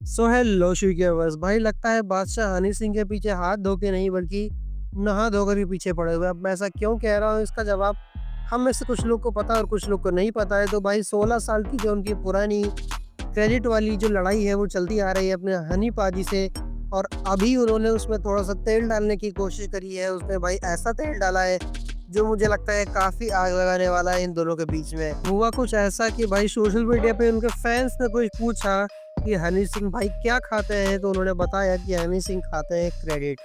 So hello viewers भाई, लगता है बादशाह हनी सिंह के पीछे हाथ धो के नहीं बल्कि नहा धोकर ही पीछे पड़े हुए हैं। अब मैं ऐसा क्यों कह रहा हूँ, इसका जवाब हम में से कुछ लोग को पता है और कुछ लोग को नहीं पता है। तो भाई 16 साल की जो उनकी पुरानी क्रेडिट वाली जो लड़ाई है वो चलती आ रही है अपने हनी पाजी से। और अभी उन्होंने उसमें थोड़ा सा तेल डालने की कोशिश करी है। उसने भाई ऐसा तेल डाला है जो मुझे लगता है काफी आग लगाने वाला है इन दोनों के बीच में। हुआ कुछ ऐसा कि भाई सोशल मीडिया पे उनके फैंस ने कुछ पूछा कि हनी सिंह भाई क्या खाते हैं, तो उन्होंने बताया कि हनी सिंह खाते हैं क्रेडिट।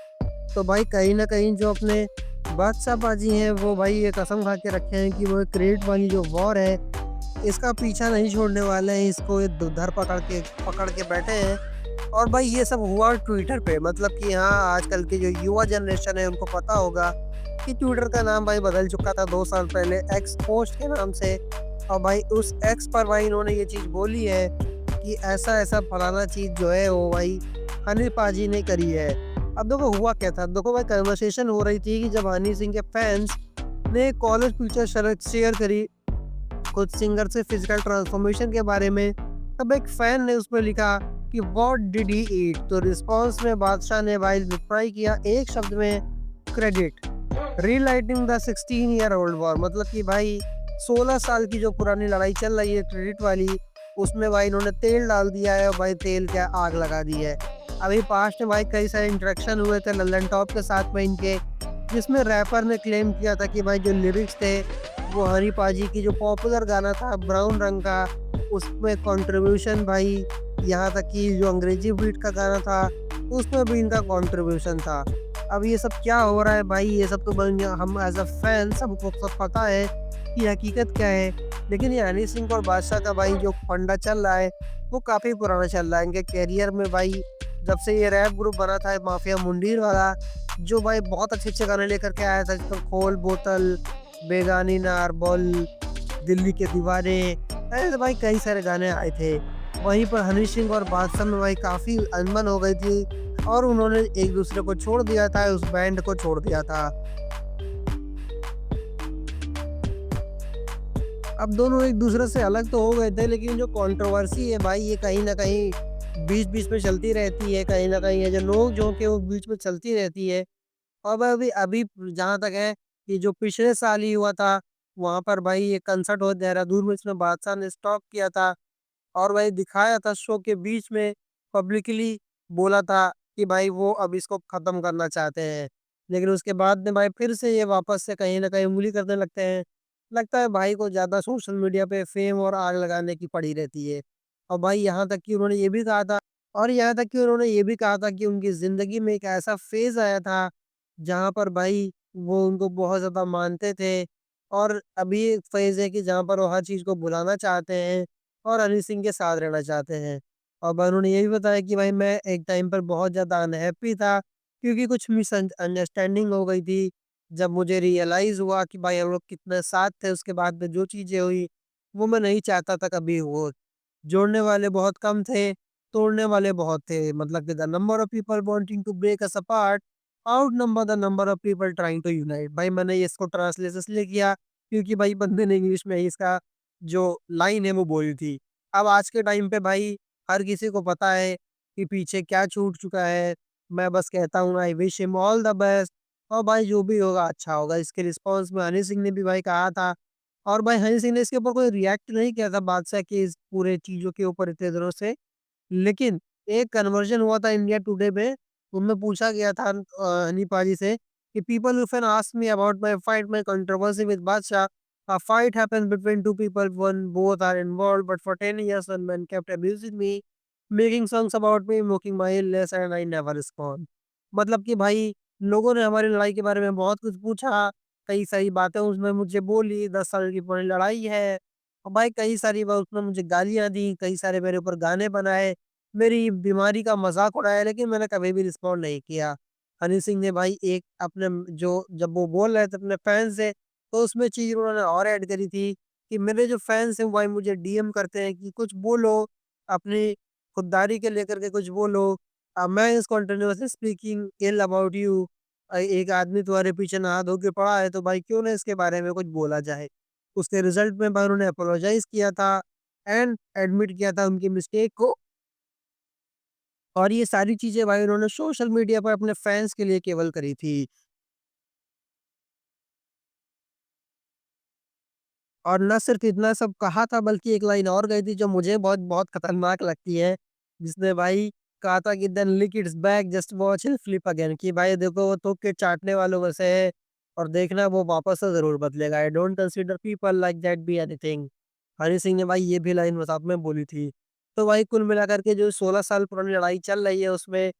तो भाई कहीं न कहीं जो अपने बादशाह पाजी हैं वो भाई ये कसम खा के रखे हैं कि वो क्रेडिट वाली जो वॉर है इसका पीछा नहीं छोड़ने वाले हैं। इसको ये धर पकड़ के बैठे हैं। और भाई ये सब हुआ ट्विटर पे, मतलब कि हाँ, आजकल की जो युवा जनरेशन है उनको पता होगा कि ट्विटर का नाम भाई बदल चुका था 2 साल पहले एक्स पोस्ट के नाम से। और भाई उस एक्स पर भाई इन्होंने ये चीज़ बोली है कि ऐसा-ऐसा फलाना चीज़ जो है वो भाई हनी पाजी ने करी है। अब देखो हुआ क्या था, देखो भाई कन्वर्सेशन हो रही थी कि जब हनी सिंह के फैन्स ने कॉलेज पिक्चर शेयर करी कुछ सिंगर से फिजिकल ट्रांसफॉर्मेशन के बारे में, तब एक फैन ने उसमें लिखा कि व्हाट डिड ही ईट। तो रिस्पॉन्स में बादशाह ने भाई रिप्लाई किया एक शब्द में, credit. Relighting the 16 year old war, मतलब कि भाई 16 साल की जो पुरानी लड़ाई चल रही है क्रेडिट वाली, उसमें भाई इन्होंने तेल डाल दिया है और भाई तेल क्या आग लगा दी है। अभी पास्ट में भाई कई सारे इंटरेक्शन हुए थे लल्लन टॉप के साथ में इनके, जिसमें रैपर ने क्लेम किया था कि भाई जो लिरिक्स थे वो हनी पाजी की जो पॉपुलर गाना था ब्राउन रंग का, उसमें कंट्रीब्यूशन भाई, यहाँ तक कि जो अंग्रेजी बीट का गाना था उसमें भी इनका कंट्रीब्यूशन था। अब ये सब क्या हो रहा है भाई, ये सब तो हम एज अ फैन सबको सब पता है कि हकीकत क्या है। लेकिन ये हनी सिंह और बादशाह का भाई जो फंडा चल रहा है वो काफ़ी पुराना चल रहा है इनके कैरियर में भाई। जब से ये रैप ग्रुप बना था माफिया मुंडीर वाला, जो भाई बहुत अच्छे-अच्छे गाने लेकर के आया था जिसमें खोल बोतल, बेगानी नारबल, दिल्ली के दीवाने, ऐसे भाई कई सारे गाने आए थे। वहीं पर हनी सिंह और बादशाह में भाई काफ़ी अनबन हो गई थी और उन्होंने एक-दूसरे को छोड़ दिया था, उस बैंड को छोड़ दिया था। अब दोनों एक-दूसरे से अलग तो हो गए थे, लेकिन जो कंट्रोवर्सी है भाई ये कहीं न कहीं बीच-बीच में चलती रहती है, कहीं न कहीं ये जो नोक-झोंक है वो बीच में चलती रहती है। अब अभी अभी जहाँ तक है कि जो पिछले साल ही हुआ था, वहाँ पर भाई ये कंसर्ट हुआ देहरादून में, इसमें बादशाह ने स्टॉप किया था और भाई दिखाया था शो के बीच में, पब्लिकली बोला था कि भाई वो अब इसको ख़त्म करना चाहते हैं। लेकिन उसके बाद में भाई फिर से ये वापस से कहीं न कहीं उँगली करने लगते हैं। लगता है भाई को ज़्यादा सोशल मीडिया पे फ़ेम और आग लगाने की पड़ी रहती है। और भाई यहाँ तक कि उन्होंने ये भी कहा था, और यहाँ तक कि उन्होंने ये भी कहा था कि उनकी ज़िंदगी में एक ऐसा फ़ेज़ आया था, जहाँ पर भाई वो उनको बहुत ज़्यादा मानते थे। और अभी एक फ़ेज़ है कि जहाँ पर वो हर चीज़ को भुलाना चाहते हैं और अरिजीत सिंह के साथ रहना चाहते हैं। और भाई उन्होंने ये भी बताया कि भाई मैं एक टाइम पर बहुत ज़्यादा अनहैप्पी था क्योंकि कुछ अंडरस्टैंडिंग हो गई थी। जब मुझे रियलाइज़ हुआ कि भाई हम लोग कितने साथ थे, उसके बाद में जो चीज़ें हुई, वो मैं नहीं चाहता था कभी हो। जोड़ने वाले बहुत कम थे, तोड़ने वाले बहुत थे। मतलब कि the number of people wanting to break us apart outnumber the number of people trying to unite. भाई मैंने ये इसको ट्रांसलेशन इसलिए किया क्योंकि भाई बंदे ने इंग्लिश में ही इसका जो लाइन है वो बोली थी। अब आज के टाइम पे भाई हर किसी को पता है कि पीछे क्या छूट चुका है। मैं बस कहता हूँ I wish him all the best, और भाई जो भी होगा अच्छा होगा। इसके रिस्पॉन्स में हनी सिंह ने भी भाई कहा था, और भाई हनी सिंह ने इसके ऊपर कोई रिएक्ट नहीं किया था बादशाह की इस पूरे चीज़ों के ऊपर इतने दिनों से। लेकिन एक कन्वर्जन हुआ था इंडिया टुडे में, उनमें पूछा गया था हनी पाजी से कि people often ask me about my controversy with बादशाह। A fight happens between two people when both are involved, but for 10 years one man kept abusing me, making songs about me, mocking my illness and I never respond। मतलब कि भाई लोगों ने हमारी लड़ाई के बारे में बहुत कुछ पूछा, कई सारी बातें उसने मुझे बोली, 10 साल की पुरानी लड़ाई है। और भाई कई सारी बार उसने मुझे गालियाँ दी, कई सारे मेरे ऊपर गाने बनाए, मेरी बीमारी का मज़ाक उड़ाया, लेकिन मैंने कभी भी रिस्पॉन्ड नहीं किया। हनी सिंह ने भाई एक अपने जो जब वो बोल रहे थे अपने फैन्स से, तो उसमें चीज़ उन्होंने और ऐड करी थी कि मेरे जो फैन्स हैं भाई मुझे डीएम करते हैं कि कुछ बोलो, अपनी खुददारी के लेकर के कुछ बोलो। मैं इस continuously speaking ill about you. एक आदमी तुम्हारे पीछे नहा धो के पड़ा है, तो भाई क्यों ना इसके बारे में कुछ बोला जाए। उसके रिज़ल्ट में भाई उन्होंने अपोलोजाइज़ किया था एंड एडमिट किया था उनकी मिस्टेक को। और ये सारी चीज़ें भाई उन्होंने सोशल मीडिया पर अपने फैन्स के लिए केवल करी थी। और ना सिर्फ़ इतना सब कहा था बल्कि एक लाइन और गई थी जो मुझे बहुत बहुत खतरनाक लगती है, जिसने भाई कहा था कि then lick it's back just watch hill flip again कि भाई देखो वो थूक के चाटने वालों में से है और देखना वो वापस से ज़रूर बदलेगा। I don't consider people like that be anything. Honey Singh ने भाई ये भी लाइन साथ में बोली थी। तो भाई कुल मिलाकर के जो 16 साल पुरानी लड़ाई चल रही है उसमें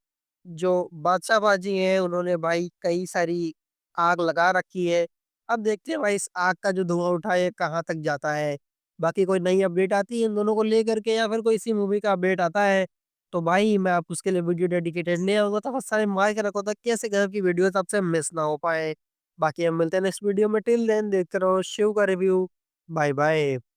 जो बादशाहबाजी है उन्होंने भाई कई सारी आग लगा रखी है। अब देखते हैं भाई इस आग का जो धुआँ उठा है कहाँ तक जाता है। बाकी कोई नई अपडेट आती है इन दोनों को लेकर के या फिर कोई सी मूवी का अपडेट आता है, तो भाई मैं आप उसके लिए वीडियो डेडिकेटेड ले आऊँगा तो बहुत सारे मार के रखो ताकि ऐसे गज़ब की वीडियोज़ आपसे मिस ना हो पाए। बाकी हम मिलते हैं नेक्स्ट वीडियो में टिल देन देखते रहो शिव का रिव्यू। Bye bye.